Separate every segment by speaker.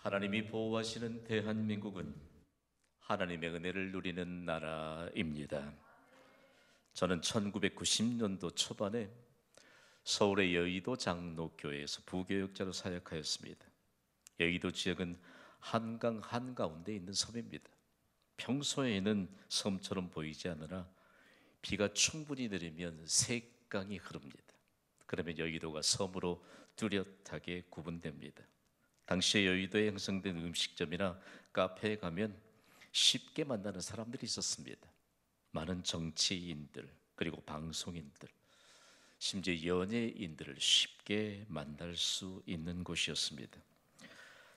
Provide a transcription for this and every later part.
Speaker 1: 하나님이 보호하시는 대한민국은 하나님의 은혜를 누리는 나라입니다. 저는 1990년도 초반에 서울의 여의도 장로교회에서 부교육자로 사역하였습니다. 여의도 지역은 한강 한가운데 있는 섬입니다. 평소에는 섬처럼 보이지 않으나 비가 충분히 내리면 셋강이 흐릅니다. 그러면 여의도가 섬으로 뚜렷하게 구분됩니다. 당시에 여의도에 형성된 음식점이나 카페에 가면 쉽게 만나는 사람들이 있었습니다. 많은 정치인들, 그리고 방송인들, 심지어 연예인들을 쉽게 만날 수 있는 곳이었습니다.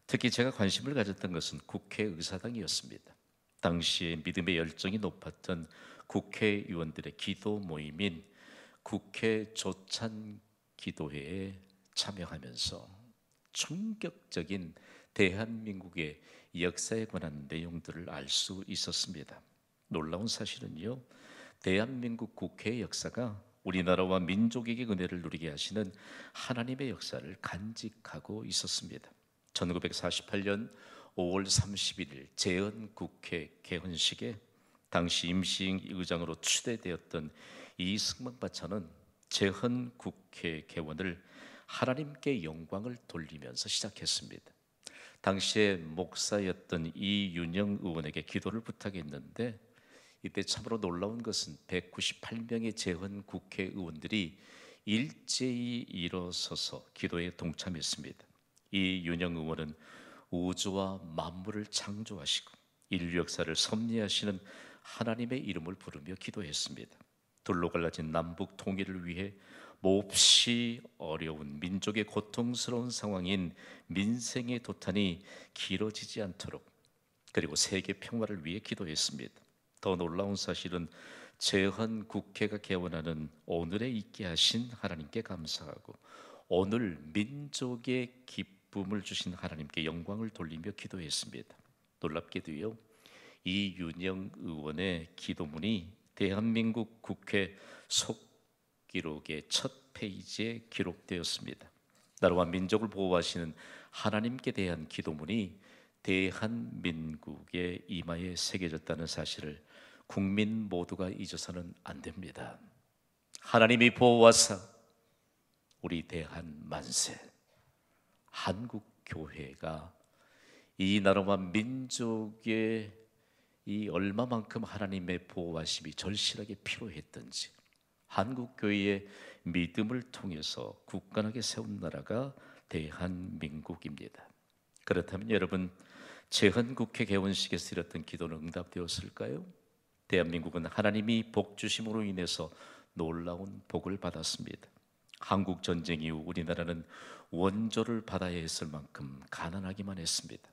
Speaker 1: 특히 제가 관심을 가졌던 것은 국회의사당이었습니다. 당시에 믿음의 열정이 높았던 국회의원들의 기도 모임인 국회 조찬 기도회에 참여하면서 충격적인 대한민국의 역사에 관한 내용들을 알 수 있었습니다. 놀라운 사실은요, 대한민국 국회의 역사가 우리나라와 민족에게 은혜를 누리게 하시는 하나님의 역사를 간직하고 있었습니다. 1948년 5월 31일 재헌국회 개헌식에 당시 임시의장으로 추대되었던 이승만 바차는 재헌국회 개원을 하나님께 영광을 돌리면서 시작했습니다. 당시에 목사였던 이윤영 의원에게 기도를 부탁했는데, 이때 참으로 놀라운 것은 198명의 재헌 국회의원들이 일제히 일어서서 기도에 동참했습니다. 이윤영 의원은 우주와 만물을 창조하시고 인류 역사를 섭리하시는 하나님의 이름을 부르며 기도했습니다. 둘로 갈라진 남북 통일을 위해 몹시 어려운 민족의 고통스러운 상황인 민생의 도탄이 길어지지 않도록, 그리고 세계 평화를 위해 기도했습니다. 더 놀라운 사실은 재헌 국회가 개원하는 오늘에 있게 하신 하나님께 감사하고 오늘 민족의 기쁨을 주신 하나님께 영광을 돌리며 기도했습니다. 놀랍게도요, 이윤영 의원의 기도문이 대한민국 국회 속기록의 첫 페이지에 기록되었습니다. 나라와 민족을 보호하시는 하나님께 대한 기도문이 대한민국의 이마에 새겨졌다는 사실을 국민 모두가 잊어서는 안 됩니다. 하나님이 보호하사 우리 대한 만세, 한국교회가 이 나라와 민족의 이 얼마만큼 하나님의 보호하심이 절실하게 필요했던지, 한국교회의 믿음을 통해서 굳건하게 세운 나라가 대한민국입니다. 그렇다면 여러분, 재헌국회 개원식에서 드렸던 기도는 응답되었을까요? 대한민국은 하나님이 복 주심으로 인해서 놀라운 복을 받았습니다. 한국 전쟁 이후 우리나라는 원조를 받아야 했을 만큼 가난하기만 했습니다.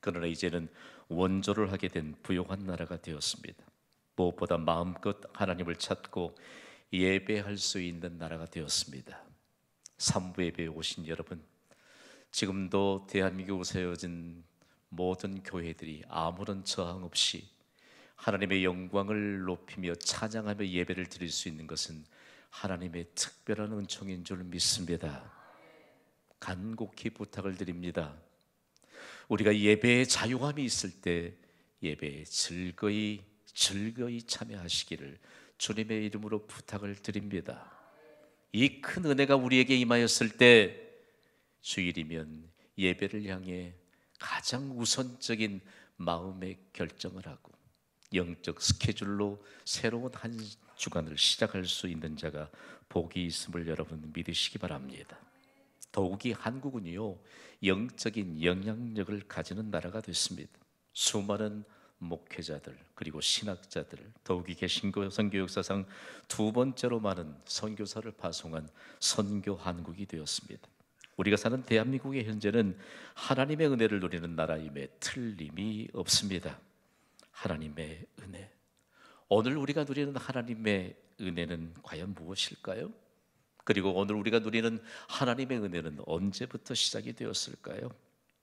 Speaker 1: 그러나 이제는 원조를 하게 된 부유한 나라가 되었습니다. 무엇보다 마음껏 하나님을 찾고 예배할 수 있는 나라가 되었습니다. 삼부 예배에 오신 여러분, 지금도 대한민국에 세워진 모든 교회들이 아무런 저항 없이 하나님의 영광을 높이며 찬양하며 예배를 드릴 수 있는 것은 하나님의 특별한 은총인 줄 믿습니다. 간곡히 부탁을 드립니다. 우리가 예배에 자유함이 있을 때 예배에 즐거이 참여하시기를 주님의 이름으로 부탁을 드립니다. 이 큰 은혜가 우리에게 임하였을 때 주일이면 예배를 향해 가장 우선적인 마음의 결정을 하고 영적 스케줄로 새로운 한 주간을 시작할 수 있는 자가 복이 있음을 여러분 믿으시기 바랍니다. 더욱이 한국은요, 영적인 영향력을 가지는 나라가 됐습니다. 수많은 목회자들, 그리고 신학자들, 더욱이 개신교 선교 역사상 두 번째로 많은 선교사를 파송한 선교 한국이 되었습니다. 우리가 사는 대한민국의 현재는 하나님의 은혜를 누리는 나라임에 틀림이 없습니다. 하나님의 은혜, 오늘 우리가 누리는 하나님의 은혜는 과연 무엇일까요? 그리고 오늘 우리가 누리는 하나님의 은혜는 언제부터 시작이 되었을까요?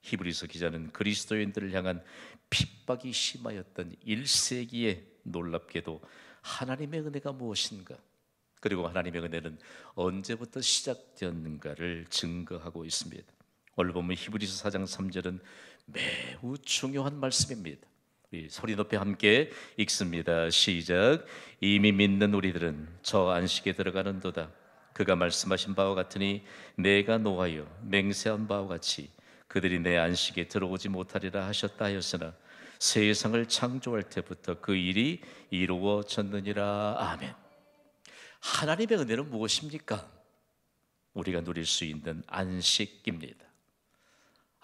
Speaker 1: 히브리서 기자는 그리스도인들을 향한 핍박이 심하였던 1세기에 놀랍게도 하나님의 은혜가 무엇인가, 그리고 하나님의 은혜는 언제부터 시작되었는가를 증거하고 있습니다. 오늘 보면 히브리서 4장 3절은 매우 중요한 말씀입니다. 우리 소리 높이 함께 읽습니다. 시작. 이미 믿는 우리들은 저 안식에 들어가는도다. 그가 말씀하신 바와 같으니 내가 노하여 맹세한 바와 같이 그들이 내 안식에 들어오지 못하리라 하셨다 하였으나 세상을 창조할 때부터 그 일이 이루어졌느니라. 아멘. 하나님의 은혜는 무엇입니까? 우리가 누릴 수 있는 안식입니다.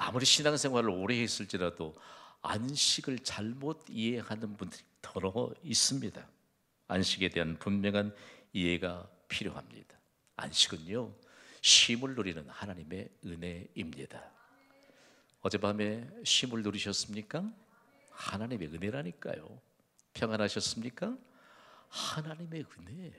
Speaker 1: 아무리 신앙생활을 오래 했을지라도 안식을 잘못 이해하는 분들이 더러 있습니다. 안식에 대한 분명한 이해가 필요합니다. 안식은요, 쉼을 누리는 하나님의 은혜입니다. 어젯밤에 쉼을 누리셨습니까? 하나님의 은혜라니까요. 평안하셨습니까? 하나님의 은혜.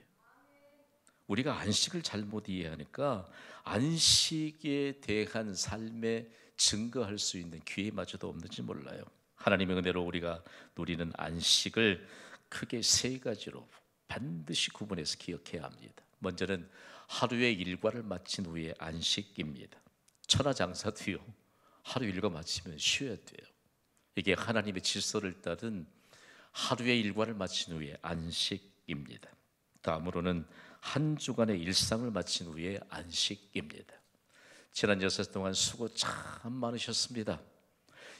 Speaker 1: 우리가 안식을 잘못 이해하니까 안식에 대한 삶에 증거할 수 있는 기회마저도 없는지 몰라요. 하나님의 은혜로 우리가 누리는 안식을 크게 세 가지로 반드시 구분해서 기억해야 합니다. 먼저는 하루의 일과를 마친 후에 안식입니다. 천하장사도요, 하루 일과 마치면 쉬어야 돼요. 이게 하나님의 질서를 따른 하루의 일과를 마친 후에 안식입니다. 다음으로는 한 주간의 일상을 마친 후에 안식입니다. 지난 6일 동안 수고 참 많으셨습니다.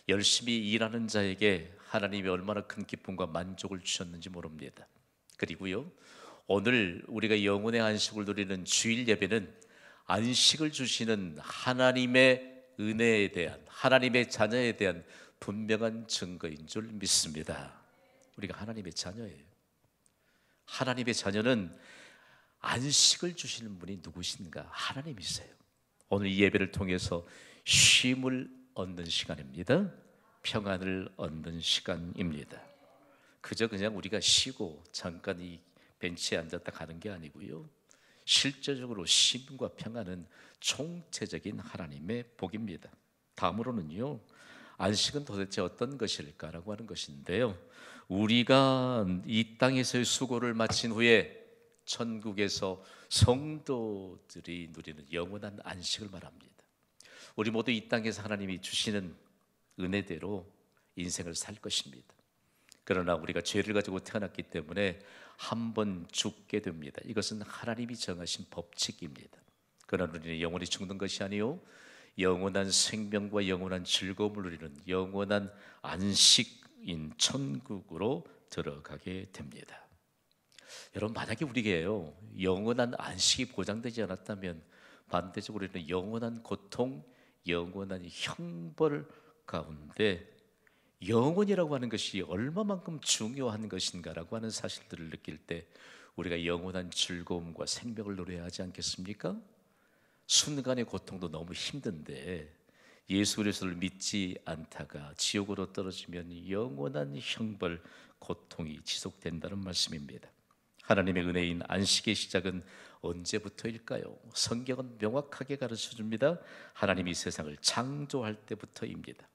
Speaker 1: 열심히 일하는 자에게 하나님이 얼마나 큰 기쁨과 만족을 주셨는지 모릅니다. 그리고요, 오늘 우리가 영혼의 안식을 누리는 주일 예배는 안식을 주시는 하나님의 은혜에 대한, 하나님의 자녀에 대한 분명한 증거인 줄 믿습니다. 우리가 하나님의 자녀예요. 하나님의 자녀는 안식을 주시는 분이 누구신가? 하나님이세요. 오늘 이 예배를 통해서 쉼을 얻는 시간입니다. 평안을 얻는 시간입니다. 그저 그냥 우리가 쉬고 잠깐 이 벤치에 앉았다 가는 게 아니고요, 실제적으로 쉼과 평안은 총체적인 하나님의 복입니다. 다음으로는요, 안식은 도대체 어떤 것일까라고 하는 것인데요, 우리가 이 땅에서의 수고를 마친 후에 천국에서 성도들이 누리는 영원한 안식을 말합니다. 우리 모두 이 땅에서 하나님이 주시는 은혜대로 인생을 살 것입니다. 그러나 우리가 죄를 가지고 태어났기 때문에 한 번 죽게 됩니다. 이것은 하나님이 정하신 법칙입니다. 그러나 우리는 영원히 죽는 것이 아니요, 영원한 생명과 영원한 즐거움을 누리는 영원한 안식인 천국으로 들어가게 됩니다. 여러분, 만약에 우리에게요 영원한 안식이 보장되지 않았다면 반대적으로 우리는 영원한 고통, 영원한 형벌 가운데 영혼이라고 하는 것이 얼마만큼 중요한 것인가라고 하는 사실들을 느낄 때 우리가 영원한 즐거움과 생명을 누려야 하지 않겠습니까? 순간의 고통도 너무 힘든데 예수 그리스도를 믿지 않다가 지옥으로 떨어지면 영원한 형벌, 고통이 지속된다는 말씀입니다. 하나님의 은혜인 안식의 시작은 언제부터일까요? 성경은 명확하게 가르쳐줍니다. 하나님이 세상을 창조할 때부터입니다.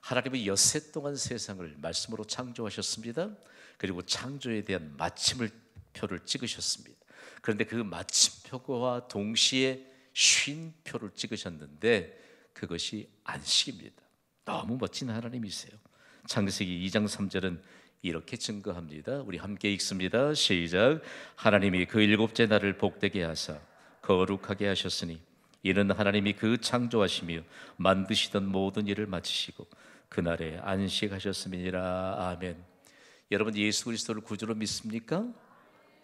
Speaker 1: 하나님은 엿새 동안 세상을 말씀으로 창조하셨습니다. 그리고 창조에 대한 마침표를 찍으셨습니다. 그런데 그 마침표와 동시에 쉼표를 찍으셨는데 그것이 안식입니다. 너무 멋진 하나님이세요. 창세기 2장 3절은 이렇게 증거합니다. 우리 함께 읽습니다. 시작. 하나님이 그 일곱째 날을 복되게 하사 거룩하게 하셨으니 이는 하나님이 그 창조하시며 만드시던 모든 일을 마치시고 그날에 안식하셨음이니라. 아멘. 여러분, 예수 그리스도를 구주로 믿습니까?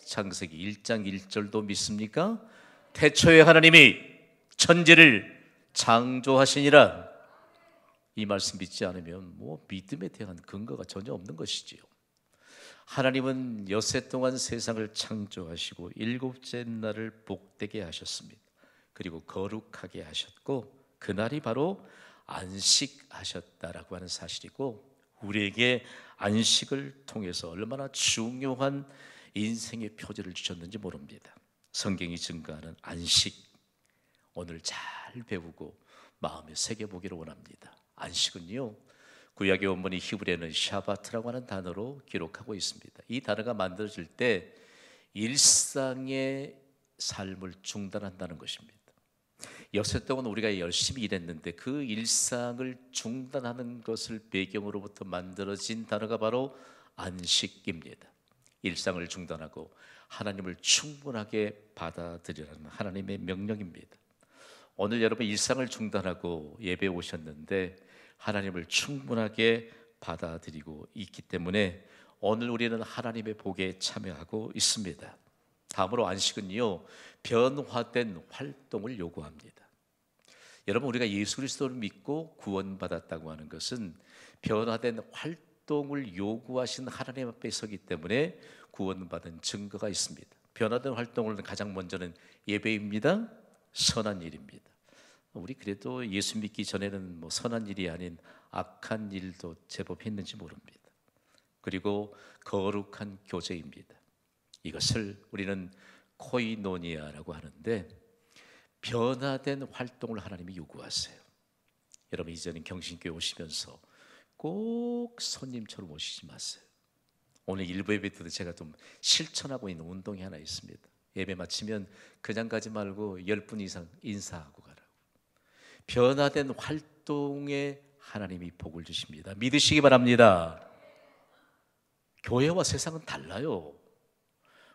Speaker 1: 창세기 1장 1절도 믿습니까? 태초에 하나님이 천지를 창조하시니라. 이 말씀 믿지 않으면 믿음에 대한 근거가 전혀 없는 것이지요. 하나님은 엿새 동안 세상을 창조하시고 일곱째 날을 복되게 하셨습니다. 그리고 거룩하게 하셨고 그날이 바로 안식하셨다라고 하는 사실이고, 우리에게 안식을 통해서 얼마나 중요한 인생의 표지를 주셨는지 모릅니다. 성경이 증거하는 안식, 오늘 잘 배우고 마음에 새겨보기를 원합니다. 안식은요, 구약의 원문이 히브리어는 샤바트라고 하는 단어로 기록하고 있습니다. 이 단어가 만들어질 때 일상의 삶을 중단한다는 것입니다. 여섯 동안 우리가 열심히 일했는데 그 일상을 중단하는 것을 배경으로부터 만들어진 단어가 바로 안식입니다. 일상을 중단하고 하나님을 충분하게 받아들이라는 하나님의 명령입니다. 오늘 여러분 일상을 중단하고 예배에 오셨는데 하나님을 충분하게 받아들이고 있기 때문에 오늘 우리는 하나님의 복에 참여하고 있습니다. 다음으로 안식은요, 변화된 활동을 요구합니다. 여러분, 우리가 예수 그리스도를 믿고 구원받았다고 하는 것은 변화된 활동을 요구하신 하나님 앞에 서기 때문에 구원받은 증거가 있습니다. 변화된 활동을 가장 먼저는 예배입니다. 선한 일입니다. 우리 그래도 예수 믿기 전에는 선한 일이 아닌 악한 일도 제법 했는지 모릅니다. 그리고 거룩한 교제입니다. 이것을 우리는 코이노니아라고 하는데 변화된 활동을 하나님이 요구하세요. 여러분 이제는 경신교회 오시면서 꼭 손님처럼 오시지 마세요. 오늘 일부 예배 때도 제가 좀 실천하고 있는 운동이 하나 있습니다. 예배 마치면 그냥 가지 말고 10분 이상 인사하고 가라고. 변화된 활동에 하나님이 복을 주십니다. 믿으시기 바랍니다. 교회와 세상은 달라요.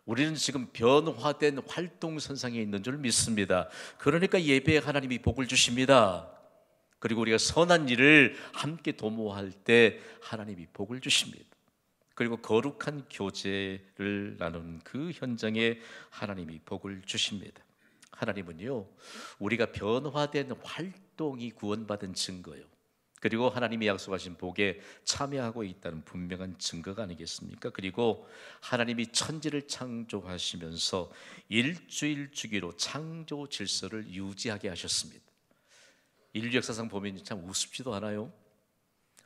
Speaker 1: 우리는 지금 변화된 활동선상에 있는 줄 믿습니다. 그러니까 예배에 하나님이 복을 주십니다. 그리고 우리가 선한 일을 함께 도모할 때 하나님이 복을 주십니다. 그리고 거룩한 교제를 나눈 그 현장에 하나님이 복을 주십니다. 하나님은요, 우리가 변화된 활동이 구원받은 증거요, 그리고 하나님이 약속하신 복에 참여하고 있다는 분명한 증거가 아니겠습니까? 그리고 하나님이 천지를 창조하시면서 일주일 주기로 창조 질서를 유지하게 하셨습니다. 인류 역사상 보면 참 우습지도 않아요.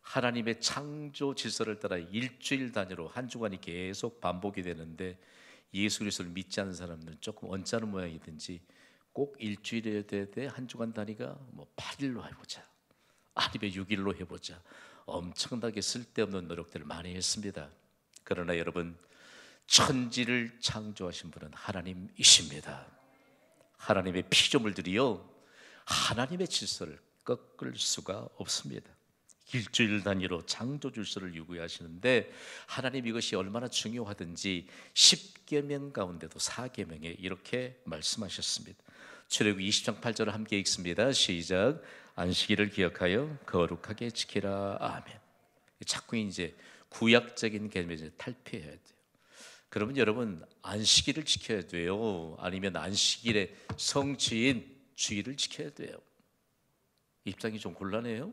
Speaker 1: 하나님의 창조 질서를 따라 일주일 단위로 한 주간이 계속 반복이 되는데 예수 그리스도를 믿지 않는 사람들은 조금 언짢은 모양이든지 꼭 일주일에 대해 한 주간 단위가 8일로 해보자, 아니면 6일로 해보자, 엄청나게 쓸데없는 노력들을 많이 했습니다. 그러나 여러분, 천지를 창조하신 분은 하나님이십니다. 하나님의 피조물들이요, 하나님의 질서를 꺾을 수가 없습니다. 일주일 단위로 창조 질서를 유구하시는데 하나님 이것이 얼마나 중요하든지 10계명 가운데도 4계명에 이렇게 말씀하셨습니다. 출애굽기 20장 8절을 함께 읽습니다. 시작. 안식일을 기억하여 거룩하게 지키라. 아멘. 자꾸 이제 구약적인 개념을 탈피해야 돼요. 그러면 여러분 안식일을 지켜야 돼요? 아니면 안식일의 성취인 주일을 지켜야 돼요? 입장이 좀 곤란해요.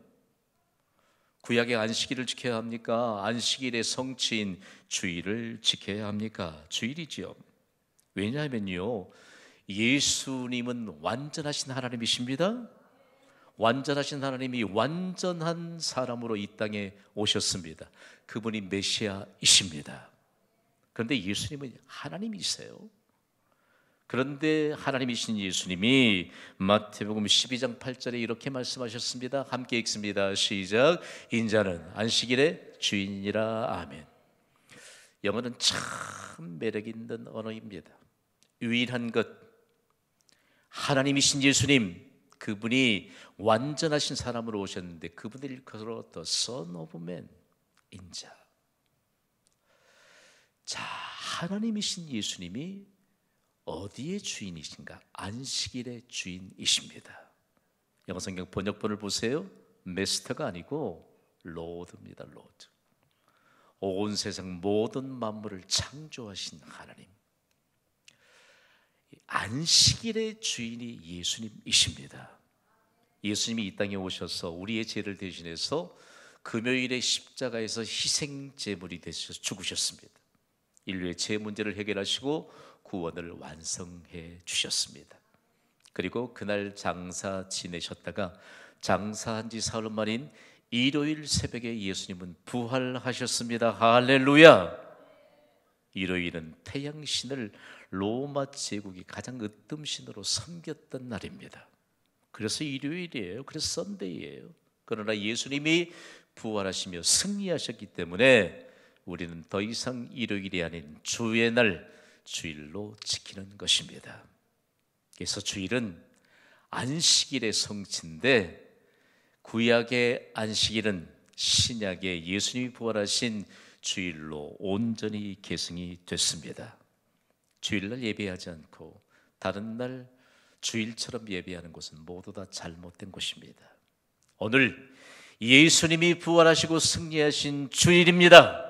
Speaker 1: 구약의 안식일을 지켜야 합니까? 안식일의 성취인 주일을 지켜야 합니까? 주일이지요. 왜냐하면요, 예수님은 완전하신 하나님이십니다. 완전하신 하나님이 완전한 사람으로 이 땅에 오셨습니다. 그분이 메시아이십니다. 그런데 예수님은 하나님이세요. 그런데 하나님이신 예수님이 마태복음 12장 8절에 이렇게 말씀하셨습니다. 함께 읽습니다. 시작. 인자는 안식일의 주인이라. 아멘. 영어는 참 매력 있는 언어입니다. 유일한 것, 하나님이신 예수님, 그분이 완전하신 사람으로 오셨는데 그분을 일컬어 The Son of Man, 인자. 자, 하나님이신 예수님이 어디의 주인이신가? 안식일의 주인이십니다. 영어 성경 번역본을 보세요. 메스터가 아니고 로드입니다. 로드. 온 세상 모든 만물을 창조하신 하나님, 안식일의 주인이 예수님이십니다. 예수님이 이 땅에 오셔서 우리의 죄를 대신해서 금요일에 십자가에서 희생제물이 되셔서 죽으셨습니다. 인류의 죄 문제를 해결하시고 구원을 완성해 주셨습니다. 그리고 그날 장사 지내셨다가 장사한 지 사흘 만인 일요일 새벽에 예수님은 부활하셨습니다. 할렐루야. 일요일은 태양신을 로마 제국이 가장 으뜸신으로 섬겼던 날입니다. 그래서 일요일이에요. 그래서 썬데이예요. 그러나 예수님이 부활하시며 승리하셨기 때문에 우리는 더 이상 일요일이 아닌 주의 날, 주일로 지키는 것입니다. 그래서 주일은 안식일의 성취인데 구약의 안식일은 신약의 예수님이 부활하신 주일로 온전히 계승이 됐습니다. 주일날 예배하지 않고 다른 날 주일처럼 예배하는 것은 모두 다 잘못된 것입니다. 오늘 예수님이 부활하시고 승리하신 주일입니다.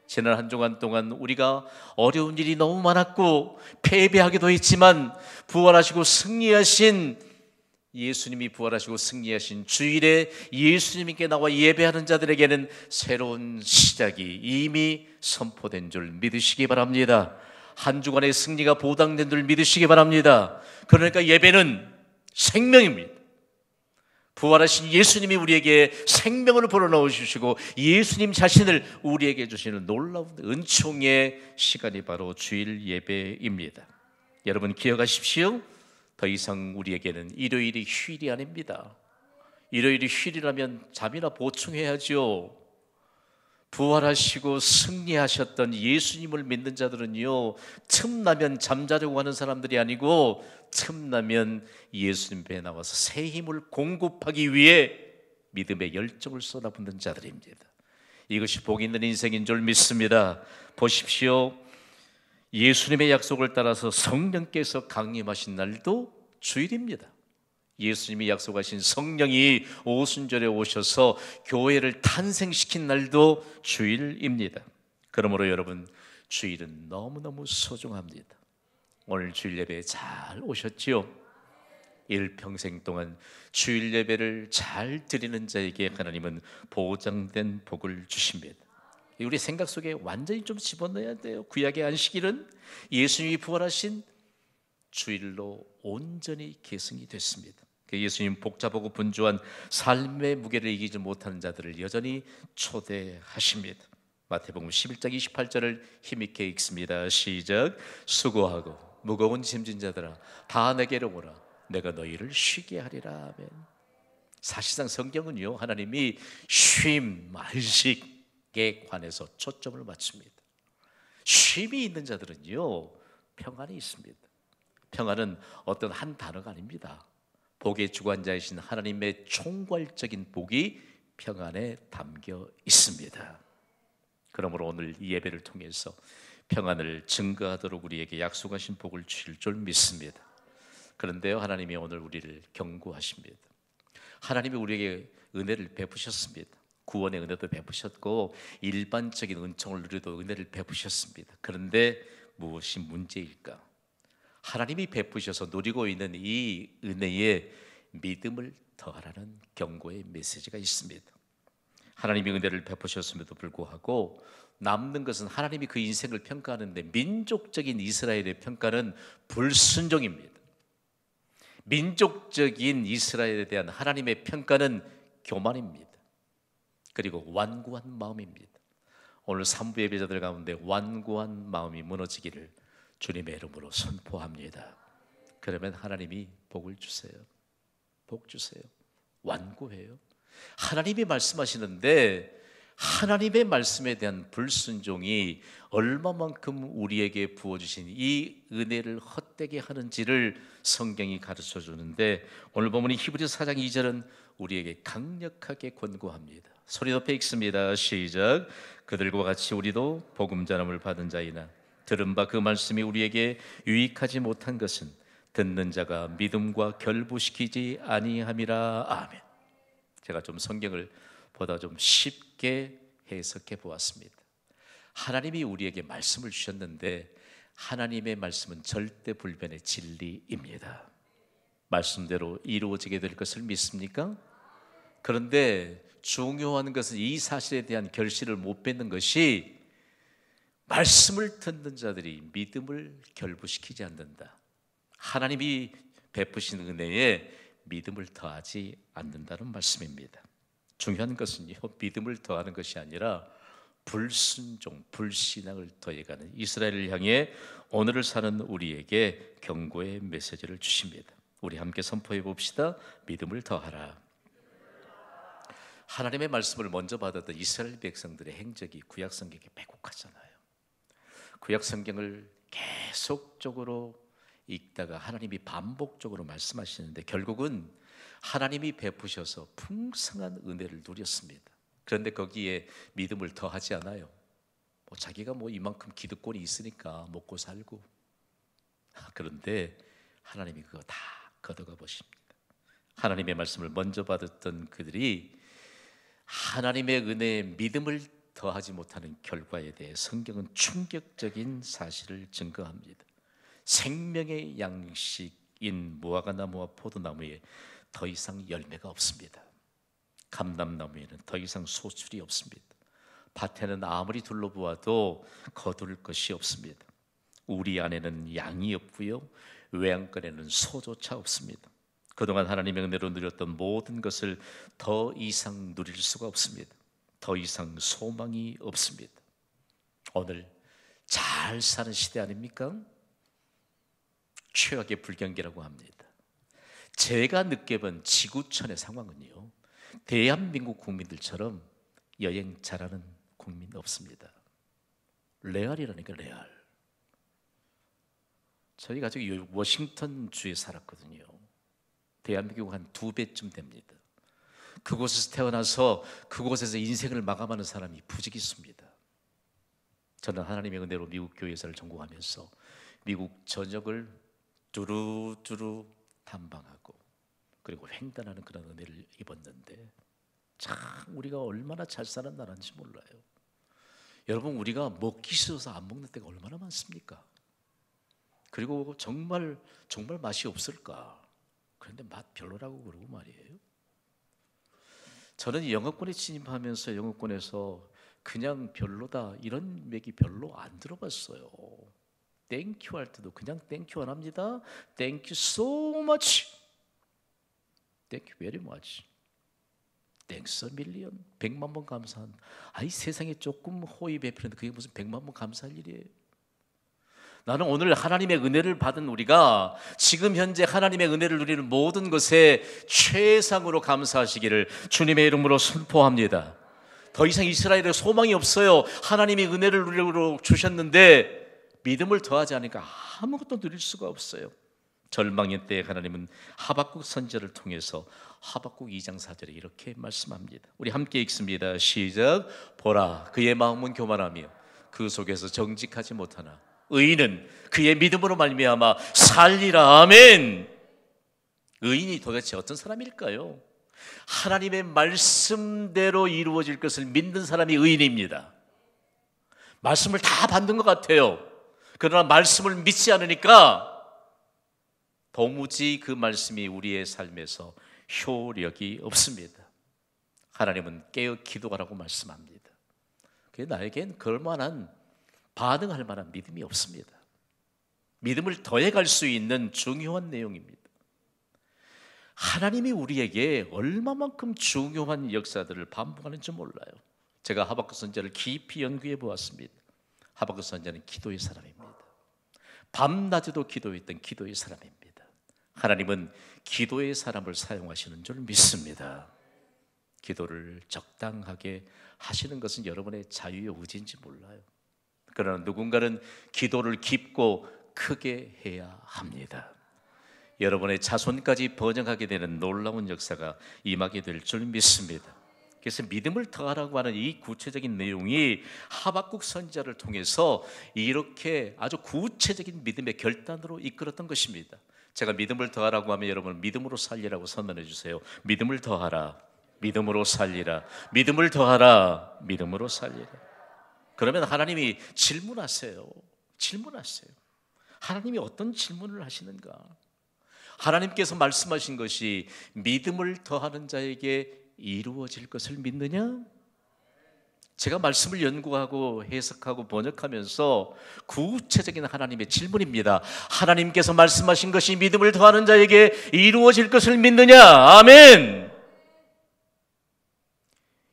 Speaker 1: 지난 한 주간 동안 우리가 어려운 일이 너무 많았고 패배하기도 했지만 부활하시고 승리하신 예수님이 부활하시고 승리하신 주일에 예수님께 나와 예배하는 자들에게는 새로운 시작이 이미 선포된 줄 믿으시기 바랍니다. 한 주간의 승리가 보장된 줄 믿으시기 바랍니다. 그러니까 예배는 생명입니다. 부활하신 예수님이 우리에게 생명을 불어넣어 주시고 예수님 자신을 우리에게 주시는 놀라운 은총의 시간이 바로 주일 예배입니다. 여러분 기억하십시오. 더 이상 우리에게는 일요일이 휴일이 아닙니다. 일요일이 휴일이라면 잠이나 보충해야죠. 부활하시고 승리하셨던 예수님을 믿는 자들은요, 틈나면 잠자려고 하는 사람들이 아니고 틈나면 예수님 배에 나와서 새 힘을 공급하기 위해 믿음의 열정을 쏟아붓는 자들입니다. 이것이 복 있는 인생인 줄 믿습니다. 보십시오. 예수님의 약속을 따라서 성령께서 강림하신 날도 주일입니다. 예수님이 약속하신 성령이 오순절에 오셔서 교회를 탄생시킨 날도 주일입니다. 그러므로 여러분, 주일은 너무너무 소중합니다. 오늘 주일 예배에 잘 오셨지요? 일평생 동안 주일 예배를 잘 드리는 자에게 하나님은 보장된 복을 주십니다. 우리 생각 속에 완전히 좀 집어넣어야 돼요. 구약의 안식일은 예수님이 부활하신 주일로 온전히 계승이 됐습니다. 예수님 복잡하고 분주한 삶의 무게를 이기지 못하는 자들을 여전히 초대하십니다. 마태복음 11장 28절을 힘있게 읽습니다. 시작. 수고하고 무거운 짐진 자들아 다 내게로 오라 내가 너희를 쉬게 하리라. 아멘. 사실상 성경은요, 하나님이 쉼, 안식에 관해서 초점을 맞춥니다. 쉼이 있는 자들은요, 평안이 있습니다. 평안은 어떤 한 단어가 아닙니다. 복의 주관자이신 하나님의 총괄적인 복이 평안에 담겨 있습니다. 그러므로 오늘 이 예배를 통해서 평안을 증거하도록 우리에게 약속하신 복을 주실 줄 믿습니다. 그런데요, 하나님이 오늘 우리를 경고하십니다. 하나님이 우리에게 은혜를 베푸셨습니다. 구원의 은혜도 베푸셨고 일반적인 은총을 누려도 은혜를 베푸셨습니다. 그런데 무엇이 문제일까? 하나님이 베푸셔서 누리고 있는 이 은혜에 믿음을 더하라는 경고의 메시지가 있습니다. 하나님이 은혜를 베푸셨음에도 불구하고 남는 것은 하나님이 그 인생을 평가하는데 민족적인 이스라엘의 평가는 불순종입니다. 민족적인 이스라엘에 대한 하나님의 평가는 교만입니다. 그리고 완고한 마음입니다. 오늘 3부 예배자들 가운데 완고한 마음이 무너지기를 주님의 이름으로 선포합니다. 그러면 하나님이 복을 주세요. 복 주세요. 완고해요. 하나님이 말씀하시는데 하나님의 말씀에 대한 불순종이 얼마만큼 우리에게 부어주신 이 은혜를 헛되게 하는지를 성경이 가르쳐 주는데 오늘 본문이 히브리서 4장 2절은 우리에게 강력하게 권고합니다. 소리 높여 읽습니다. 시작. 그들과 같이 우리도 복음 전함을 받은 자이나 들은 바 그 말씀이 우리에게 유익하지 못한 것은 듣는 자가 믿음과 결부시키지 아니함이라. 아멘. 제가 좀 성경을 보다 좀 쉽게 해석해 보았습니다. 하나님이 우리에게 말씀을 주셨는데 하나님의 말씀은 절대 불변의 진리입니다. 말씀대로 이루어지게 될 것을 믿습니까? 그런데 중요한 것은 이 사실에 대한 결실을 못 맺는 것이 말씀을 듣는 자들이 믿음을 결부시키지 않는다. 하나님이 베푸신 은혜에 믿음을 더하지 않는다는 말씀입니다. 중요한 것은요, 믿음을 더하는 것이 아니라 불순종, 불신앙을 더해가는 이스라엘을 향해 오늘을 사는 우리에게 경고의 메시지를 주십니다. 우리 함께 선포해 봅시다. 믿음을 더하라. 하나님의 말씀을 먼저 받았던 이스라엘 백성들의 행적이 구약 성경에 빼곡하잖아요. 구약 성경을 계속적으로 읽다가 하나님이 반복적으로 말씀하시는데 결국은 하나님이 베푸셔서 풍성한 은혜를 누렸습니다. 그런데 거기에 믿음을 더하지 않아요. 자기가 이만큼 기득권이 있으니까 먹고 살고. 그런데 하나님이 그거 다 걷어가 보십니다. 하나님의 말씀을 먼저 받았던 그들이 하나님의 은혜에 믿음을 더하지 못하는 결과에 대해 성경은 충격적인 사실을 증거합니다. 생명의 양식인 무화과나무와 포도나무에 더 이상 열매가 없습니다. 감람나무에는 더 이상 소출이 없습니다. 밭에는 아무리 둘러보아도 거둘 것이 없습니다. 우리 안에는 양이 없고요, 외양간에는 소조차 없습니다. 그동안 하나님의 은혜로 누렸던 모든 것을 더 이상 누릴 수가 없습니다. 더 이상 소망이 없습니다. 오늘 잘 사는 시대 아닙니까? 최악의 불경기라고 합니다. 제가 느껴본 지구촌의 상황은요, 대한민국 국민들처럼 여행 잘하는 국민 없습니다. 레알이라니까, 레알. 저희 가족이 워싱턴 주에 살았거든요. 대한민국 한 2배쯤 됩니다. 그곳에서 태어나서 그곳에서 인생을 마감하는 사람이 부지기수입니다. 저는 하나님의 은혜로 미국 교회사를 전공하면서 미국 전역을 두루두루 탐방하고 그리고 횡단하는 그런 은혜를 입었는데 참 우리가 얼마나 잘 사는 나라인지 몰라요. 여러분, 우리가 먹기 싫어서 안 먹는 때가 얼마나 많습니까? 그리고 정말 맛이 없을까? 그런데 맛 별로라고 그러고 말이에요. 저는 영어권에 진입하면서 영어권에서 그냥 별로다 이런 얘기 별로 안 들어봤어요. 땡큐 할 때도 그냥 땡큐 안 합니다. 땡큐 so much, 땡큐 very much, 땡스 밀리언, 100만 번 감사한. 아이 세상에 조금 호의 베푸는데 그게 무슨 100만 번 감사할 일이에요. 나는 오늘 하나님의 은혜를 받은 우리가 지금 현재 하나님의 은혜를 누리는 모든 것에 최상으로 감사하시기를 주님의 이름으로 선포합니다. 더 이상 이스라엘에 소망이 없어요. 하나님이 은혜를 누리러 주셨는데 믿음을 더하지 않으니까 아무것도 누릴 수가 없어요. 절망의 때에 하나님은 하박국 선지자를 통해서 하박국 2장 4절에 이렇게 말씀합니다. 우리 함께 읽습니다. 시작. 보라, 그의 마음은 교만하며 그 속에서 정직하지 못하나 의인은 그의 믿음으로 말미암아 살리라. 아멘. 의인이 도대체 어떤 사람일까요? 하나님의 말씀대로 이루어질 것을 믿는 사람이 의인입니다. 말씀을 다 받는 것 같아요. 그러나 말씀을 믿지 않으니까 도무지 그 말씀이 우리의 삶에서 효력이 없습니다. 하나님은 깨어 기도하라고 말씀합니다. 그게 나에겐 그럴만한 반응할 만한 믿음이 없습니다. 믿음을 더해갈 수 있는 중요한 내용입니다. 하나님이 우리에게 얼마만큼 중요한 역사들을 반복하는지 몰라요. 제가 하박국 선지자를 깊이 연구해 보았습니다. 하박국 선지자는 기도의 사람입니다. 밤낮에도 기도했던 기도의 사람입니다. 하나님은 기도의 사람을 사용하시는 줄 믿습니다. 기도를 적당하게 하시는 것은 여러분의 자유의 의지인지 몰라요. 그러나 누군가는 기도를 깊고 크게 해야 합니다. 여러분의 자손까지 번영하게 되는 놀라운 역사가 임하게 될 줄 믿습니다. 그래서 믿음을 더하라고 하는 이 구체적인 내용이 하박국 선지자를 통해서 이렇게 아주 구체적인 믿음의 결단으로 이끌었던 것입니다. 제가 믿음을 더하라고 하면 여러분 믿음으로 살리라고 선언해 주세요. 믿음을 더하라, 믿음으로 살리라. 믿음을 더하라, 믿음으로 살리라. 그러면 하나님이 질문하세요. 하나님이 어떤 질문을 하시는가? 하나님께서 말씀하신 것이 믿음을 더하는 자에게 이루어질 것을 믿느냐? 제가 말씀을 연구하고 해석하고 번역하면서 구체적인 하나님의 질문입니다. 하나님께서 말씀하신 것이 믿음을 더하는 자에게 이루어질 것을 믿느냐? 아멘.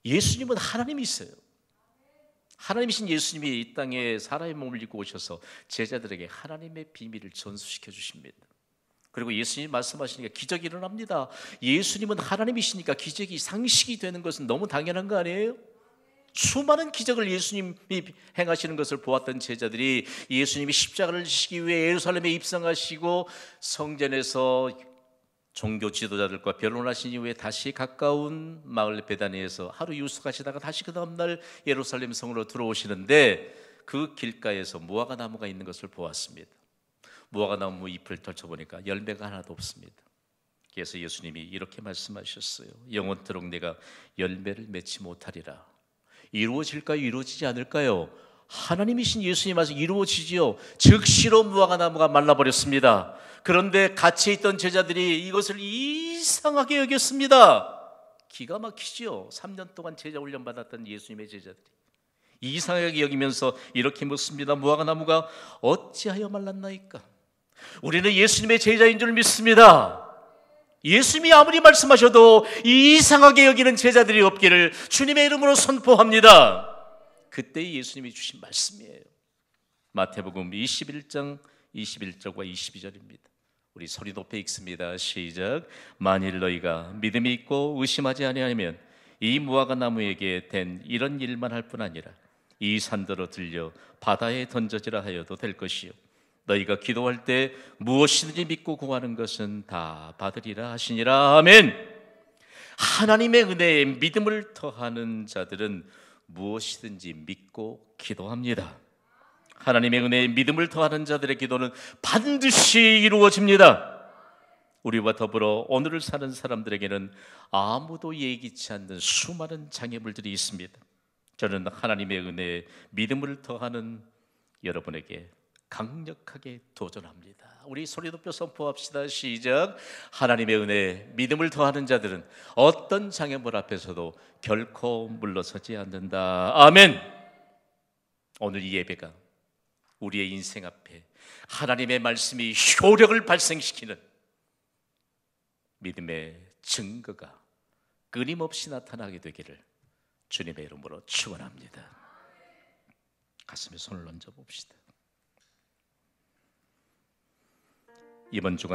Speaker 1: 예수님은 하나님이세요. 하나님이신 예수님이 이 땅에 사람의 몸을 입고 오셔서 제자들에게 하나님의 비밀을 전수시켜 주십니다. 그리고 예수님이 말씀하시니까 기적이 일어납니다. 예수님은 하나님이시니까 기적이 상식이 되는 것은 너무 당연한 거 아니에요? 수많은 기적을 예수님이 행하시는 것을 보았던 제자들이 예수님이 십자가를 지시기 위해 예루살렘에 입성하시고 성전에서 종교 지도자들과 변론하신 이후에 다시 가까운 마을 베다니에서 하루 유숙하시다가 다시 그 다음날 예루살렘 성으로 들어오시는데 그 길가에서 무화과 나무가 있는 것을 보았습니다. 무화과 나무 잎을 펼쳐보니까 열매가 하나도 없습니다. 그래서 예수님이 이렇게 말씀하셨어요. 영원토록 내가 열매를 맺지 못하리라. 이루어질까요? 이루어지지 않을까요? 하나님이신 예수님 말씀 이루어지지요. 즉시로 무화과 나무가 말라버렸습니다. 그런데 같이 있던 제자들이 이것을 이상하게 여겼습니다. 기가 막히지요. 3년 동안 제자 훈련 받았던 예수님의 제자들이 이상하게 여기면서 이렇게 묻습니다. 무화과 나무가 어찌하여 말랐나이까? 우리는 예수님의 제자인 줄 믿습니다. 예수님이 아무리 말씀하셔도 이상하게 여기는 제자들이 없기를 주님의 이름으로 선포합니다. 그때 예수님이 주신 말씀이에요. 마태복음 21장 21절과 22절입니다. 우리 소리 높여 읽습니다. 시작. 만일 너희가 믿음이 있고 의심하지 아니하면 이 무화과 나무에게 된 이런 일만 할 뿐 아니라 이 산더러 들려 바다에 던져지라 하여도 될 것이요 너희가 기도할 때 무엇이든지 믿고 구하는 것은 다 받으리라 하시니라. 아멘. 하나님의 은혜에 믿음을 더하는 자들은 무엇이든지 믿고 기도합니다. 하나님의 은혜에 믿음을 더하는 자들의 기도는 반드시 이루어집니다. 우리와 더불어 오늘을 사는 사람들에게는 아무도 예기치 않는 수많은 장애물들이 있습니다. 저는 하나님의 은혜에 믿음을 더하는 여러분에게 강력하게 도전합니다. 우리 소리 높여 선포합시다. 시작. 하나님의 은혜에 믿음을 더하는 자들은 어떤 장애물 앞에서도 결코 물러서지 않는다. 아멘. 오늘 이 예배가 우리의 인생 앞에 하나님의 말씀이 효력을 발생시키는 믿음의 증거가 끊임없이 나타나게 되기를 주님의 이름으로 축원합니다. 가슴에 손을 얹어 봅시다. 이번 주간